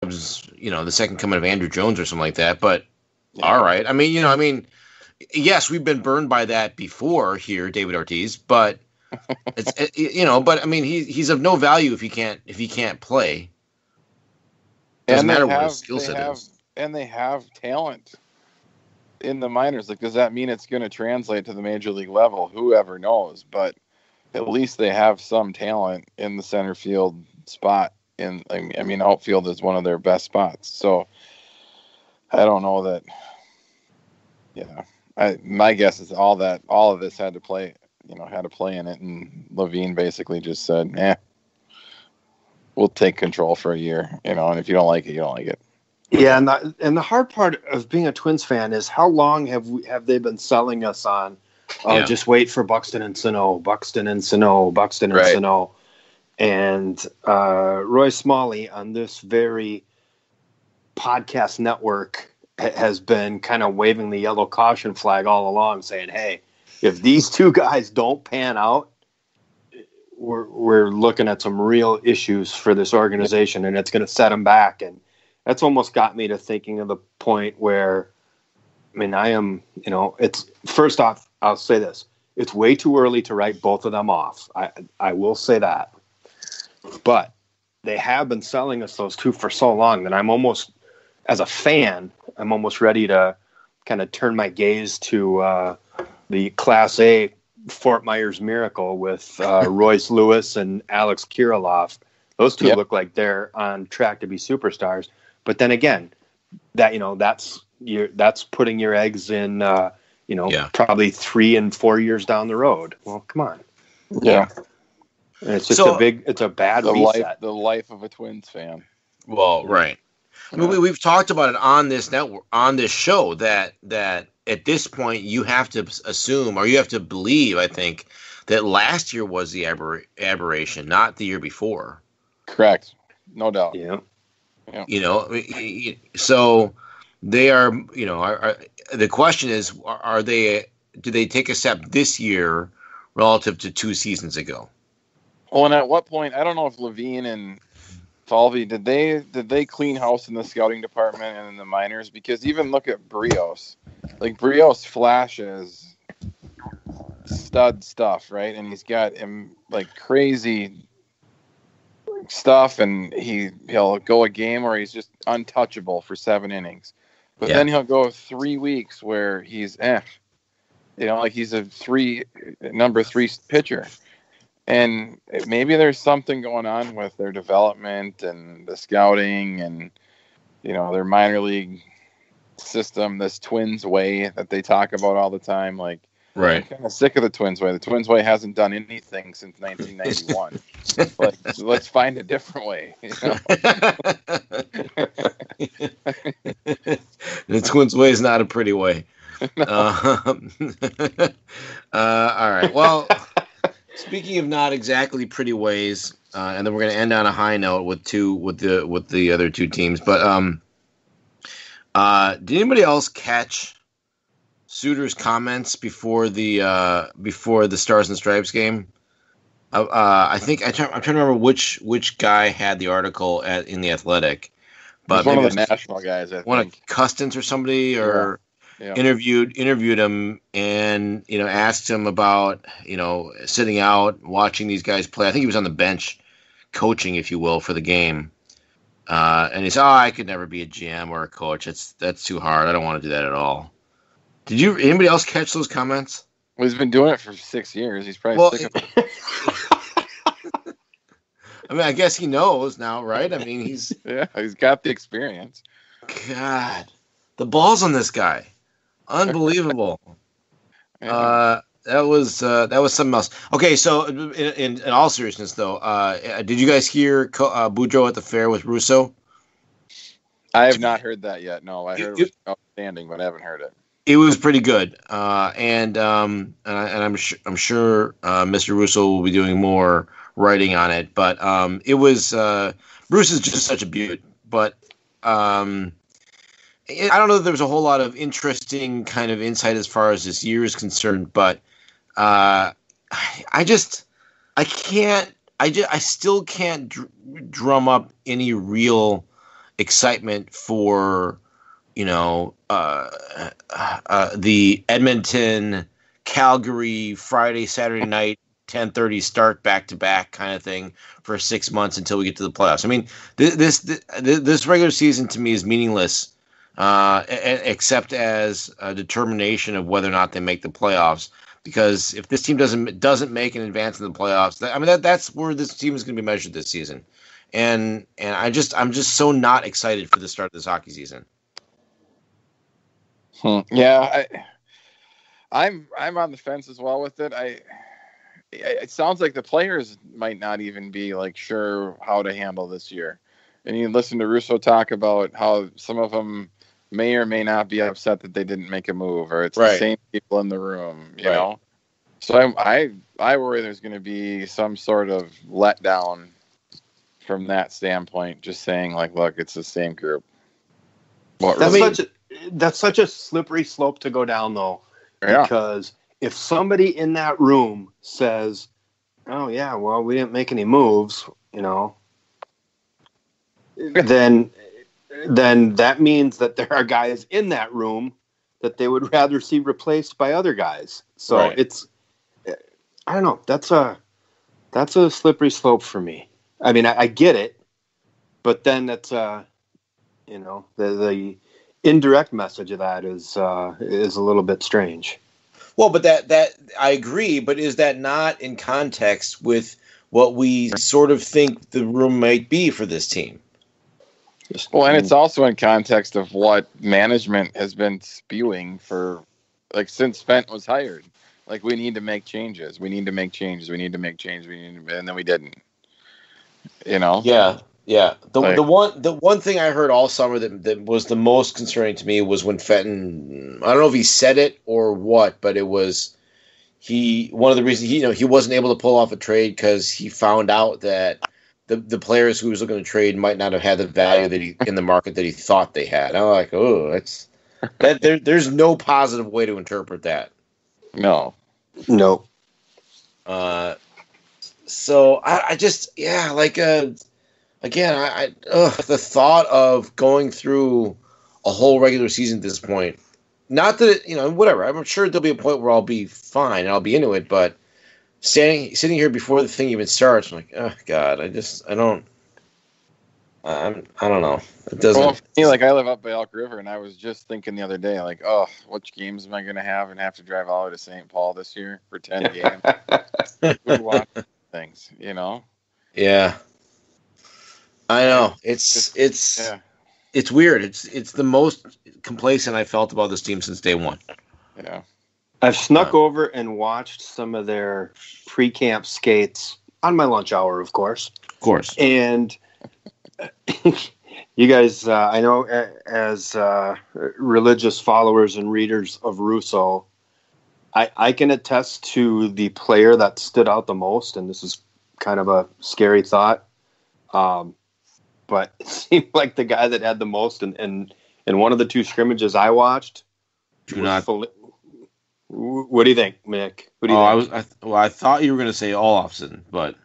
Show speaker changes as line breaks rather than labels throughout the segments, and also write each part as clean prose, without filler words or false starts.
becomes, the second coming of Andrew Jones or something like that. But all right. I mean, yes, we've been burned by that before here, David Ortiz, but but I mean, he's of no value if he can't play. Doesn't matter what his skill set is.
And they have talent in the minors. Like, does that mean it's going to translate to the major league level? Whoever knows, but at least they have some talent in the center field spot. Outfield is one of their best spots. So I don't know that. Yeah, my guess is all of this had to play in it, and Levine basically just said, we'll take control for a year, and if you don't like it, you don't like it.
Yeah, and the hard part of being a Twins fan is how long have they been selling us on? Just wait for Buxton and Sano, Buxton and Sano, Buxton and Sano, and Roy Smalley on this very podcast network has been kind of waving the yellow caution flag all along, saying, "Hey, if these two guys don't pan out, we're looking at some real issues for this organization, and it's going to set them back." And that's almost got me to thinking of the point where, I am, it's first off, I'll say this. It's way too early to write both of them off. I will say that. But they have been selling us those two for so long that I'm almost, as a fan, I'm almost ready to kind of turn my gaze to the Class A Fort Myers Miracle with Royce Lewis and Alex Kirilloff. Those two look like they're on track to be superstars. But then again, that's putting your eggs in, probably 3 and 4 years down the road. Well, come on.
Yeah.
And it's just it's a bad reset.
The life of a Twins fan.
Well, right. We've talked about it on this network, on this show, that at this point you have to assume, or you have to believe, I think, that last year was the aberration, not the year before.
Correct. No doubt.
Yeah.
So they are, the question is, do they take a step this year relative to 2 seasons ago?
Well, and at what point, I don't know if Levine and Falvey, did they clean house in the scouting department and in the minors? Because even look at Brios. Like, Brios flashes stud stuff, right? And he's got him like crazy stuff, and he'll go a game where he's just untouchable for 7 innings. But then he'll go 3 weeks where he's like he's a number 3 pitcher. And maybe there's something going on with their development and the scouting and, their minor league system, this Twins way that they talk about all the time. Like,
right.
I'm kind of sick of the Twins way. The Twins way hasn't done anything since 1991. Like, let's find a different way.
The Twins way is not a pretty way. All right. Well, speaking of not exactly pretty ways, and then we're going to end on a high note with the other 2 teams. But did anybody else catch Suter's comments before the Stars and Stripes game? I think I'm trying to remember which guy had the article in the Athletic, but
one of the national guys. I think
one of Custance or somebody, or interviewed him and asked him about sitting out watching these guys play. I think he was on the bench coaching, if you will, for the game. And he said, I could never be a GM or a coach. That's too hard. I don't want to do that at all. Did anybody else catch those comments?
Well, he's been doing it for 6 years. He's probably sick of it.
I mean, I guess he knows now, right? I mean, he's
got the experience.
God, the balls on this guy, unbelievable. That was something else. Okay, so in all seriousness, though, did you guys hear Boudreaux at the fair with Russo?
I have not heard that yet. No, I heard it was outstanding, but I haven't heard it.
It was pretty good, and I'm sure Mr. Russo will be doing more writing on it. But it was Bruce is just such a beaut. But I don't know that there was a whole lot of interesting kind of insight as far as this year is concerned. But I still can't drum up any real excitement for, the Edmonton, Calgary, Friday, Saturday night, 10:30 start back-to-back kind of thing for 6 months until we get to the playoffs. I mean, this regular season to me is meaningless, except as a determination of whether or not they make the playoffs. Because if this team doesn't make an advance in the playoffs, that's where this team is going to be measured this season. And I'm just so not excited for the start of this hockey season.
Yeah, I'm on the fence as well with it. It sounds like the players might not even be like sure how to handle this year. And you listen to Russo talk about how some of them may or may not be upset that they didn't make a move, or it's the same people in the room, you know? So I worry there's going to be some sort of letdown from that standpoint, just saying like, look, it's the same group.
That's such a slippery slope to go down though, because if somebody in that room says, oh yeah, well, we didn't make any moves, then that means that there are guys in that room that they would rather see replaced by other guys. So it's, I don't know. That's a slippery slope for me. I mean, I get it, but then that's, the indirect message of that is a little bit strange.
Well, but that I agree, but is that not in context with what we sort of think the room might be for this team?
Well, and it's also in context of what management has been spewing for, like, since Fent was hired. Like, we need to make changes. We need to make changes. We need to make changes. And then we didn't.
Yeah. Yeah. The one thing I heard all summer that was the most concerning to me was when Fenton, I don't know if he said it or what, but it was one of the reasons he wasn't able to pull off a trade because he found out that the players who he was looking to trade might not have had the value that in the market that he thought they had. I'm like, oh, there's no positive way to interpret that.
No.
So I just, again, the thought of going through a whole regular season at this point, not that, whatever, I'm sure there'll be a point where I'll be fine and I'll be into it, but sitting here before the thing even starts, I'm like, oh God, I don't know. It doesn't.
Well, for me, like, I live up by Elk River, and I was just thinking the other day, like, oh, which games am I going to have and have to drive all the way to St. Paul this year for 10 games? Who wants things,
Yeah. I know. It's weird. It's the most complacent I felt about this team since day one.
Yeah.
I've snuck over and watched some of their pre-camp skates on my lunch hour, of course. And you guys, I know as religious followers and readers of Russo, I can attest to the player that stood out the most, and this is kind of a scary thought. But it seemed like the guy that had the most in one of the two scrimmages I watched. What do you think, Mick? What do you think?
I thought you were going to say Olofsson, but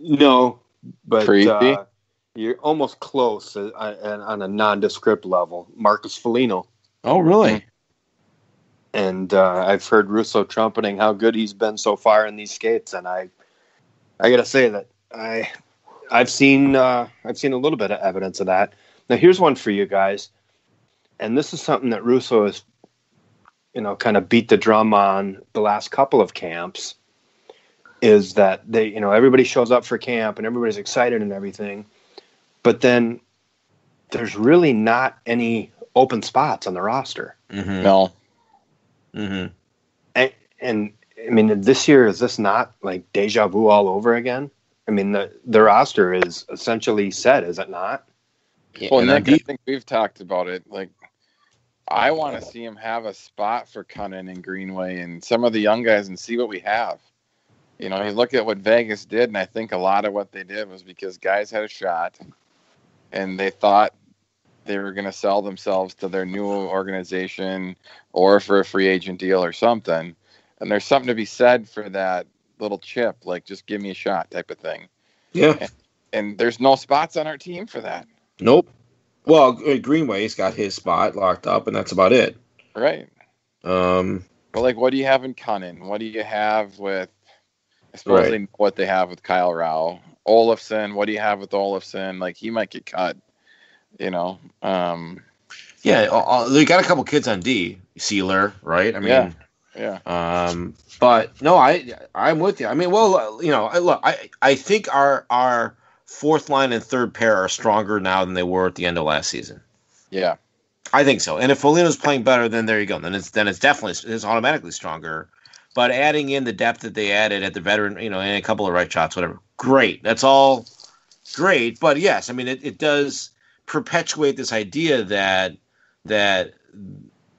no, but you're almost close on a nondescript level. Marcus Foligno.
Oh, really?
And I've heard Russo trumpeting how good he's been so far in these skates, and I got to say that I've seen a little bit of evidence of that. Now, here's one for you guys, and this is something that Russo has, kind of beat the drum on the last couple of camps, is that they, everybody shows up for camp and everybody's excited and everything, but then there's really not any open spots on the roster.
Mm-hmm. No.
Mm-hmm. And I mean, this year, is this not like deja vu all over again? I mean, the roster is essentially set, is it not?
Yeah, well, Nick, I think we've talked about it. Like, I want to see him have a spot for Cunnin and Greenway and some of the young guys and see what we have. You look at what Vegas did, and I think a lot of what they did was because guys had a shot, and they thought they were going to sell themselves to their new organization or for a free agent deal or something. And there's something to be said for that little chip, like just give me a shot type of thing.
Yeah.
And there's no spots on our team for that.
Nope. Well, Greenway's got his spot locked up, and that's about it.
Right. But like, what do you have in Cunnin? What do you have with? I suppose they know what they have with Kyle Rao. Olafson, what do you have with Olafson? Like, he might get cut. You know.
Yeah, they got a couple kids on D. Sealer, right? I mean,
yeah.
But no, I'm with you. I mean, well, I think our fourth line and third pair are stronger now than they were at the end of last season.
Yeah,
I think so. And if Foligno's playing better, then there you go. Then it's definitely automatically stronger. But adding in the depth that they added at the veteran, and a couple of right shots, whatever, great. That's all great. But yes, I mean, it does perpetuate this idea that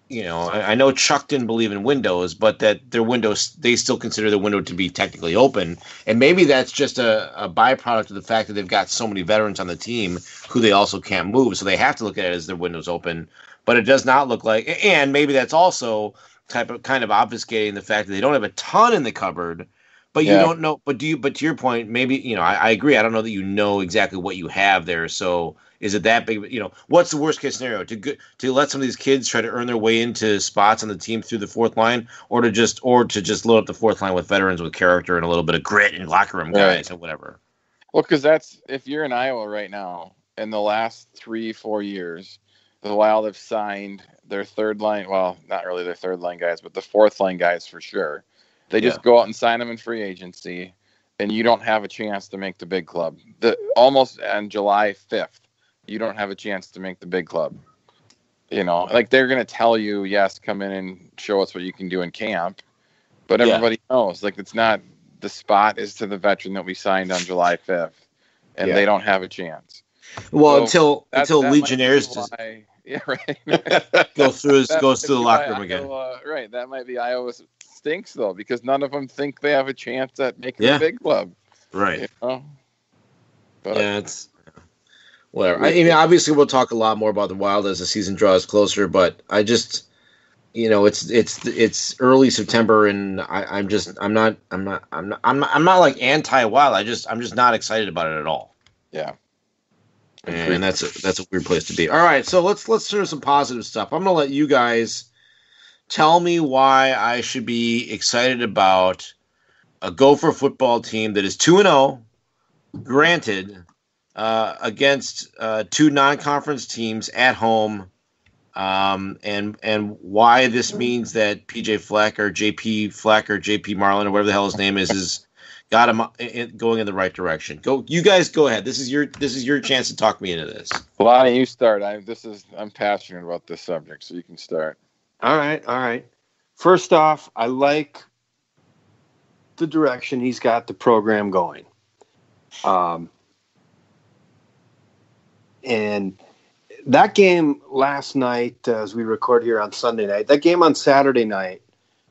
I know Chuck didn't believe in windows, but that their windows, they still consider the window to be technically open. And maybe that's just a byproduct of the fact that they've got so many veterans on the team who they also can't move. So they have to look at it as their windows open. But it does not look like, and maybe that's also kind of obfuscating the fact that they don't have a ton in the cupboard. But you don't know. But to your point, maybe, I agree. I don't know that you know exactly what you have there. So is it that big? What's the worst case scenario? To let some of these kids try to earn their way into spots on the team through the fourth line, or to just load up the fourth line with veterans with character and a little bit of grit and locker room guys and whatever.
Well, because that's, if you're in Iowa right now, in the last 3-4 years, the Wild have signed their third line. Well, not really their third line guys, but the fourth line guys for sure. They just go out and sign them in free agency, and you don't have a chance to make the big club. Almost on July 5th, you don't have a chance to make the big club. Like, they're going to tell you, yes, come in and show us what you can do in camp. But everybody knows, like, it's not, the spot is to the veteran that we signed on July 5th, and they don't have a chance.
Well,
so
until Legionnaires
right.
goes through the locker room again.
Right. That might be Iowa's stinks, though, because none of them think they have a chance at making the big club.
Right.
But,
it's whatever. I mean, obviously, we'll talk a lot more about the Wild as the season draws closer, but I just, it's early September, and I'm not like anti-Wild. I'm just not excited about it at all.
Yeah.
And that's a weird place to be. All right, so let's turn to some positive stuff. I'm going to let you guys tell me why I should be excited about a Gopher football team that is 2-0, granted, against two non-conference teams at home, and why this means that PJ Fleck or JP Marlin or whatever the hell his name is got him going in the right direction. You guys go ahead. This is your chance to talk me into this.
Lonnie, you start. I'm passionate about this subject, so you can start.
All right. First off, I like the direction he's got the program going. And that game last night, as we record here on Sunday night, that game on Saturday night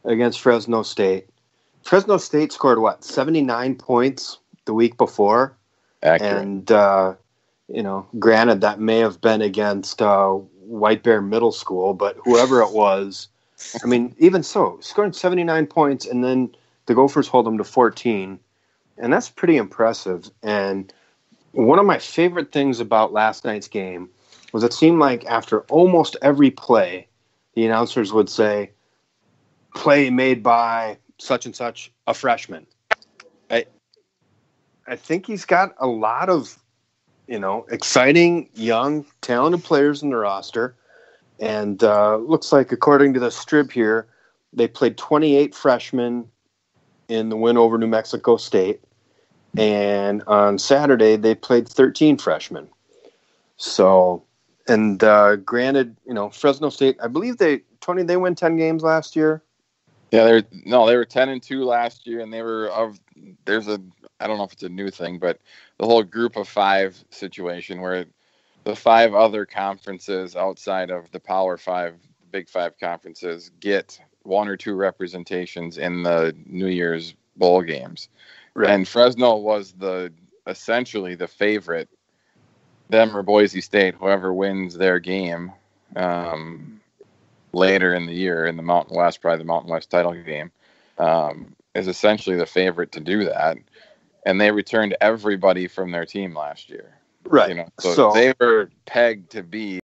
against Fresno State scored 79 points the week before.
Accurate.
And granted, that may have been against White Bear Middle School, but whoever it was, I mean, even so, scoring 79 points, and then the Gophers hold them to 14, and that's pretty impressive. And one of my favorite things about last night's game was it seemed like after almost every play, the announcers would say, play made by such and such, a freshman. I think he's got a lot of, exciting, young, talented players in the roster. And looks like, according to the strip here, they played 28 freshmen in the win over New Mexico State. And on Saturday, they played 13 freshmen. So, and granted, Fresno State, I believe they win 10 games last year.
Yeah, they were 10-2 last year, and I don't know if it's a new thing, but the whole group of five situation where the five other conferences outside of the Power Five, Big Five conferences get one or two representations in the New Year's bowl games. Right. And Fresno was essentially the favorite, them or Boise State, whoever wins their game later in the year in the Mountain West, probably the Mountain West title game, is essentially the favorite to do that. And they returned everybody from their team last year.
Right.
So they were pegged to be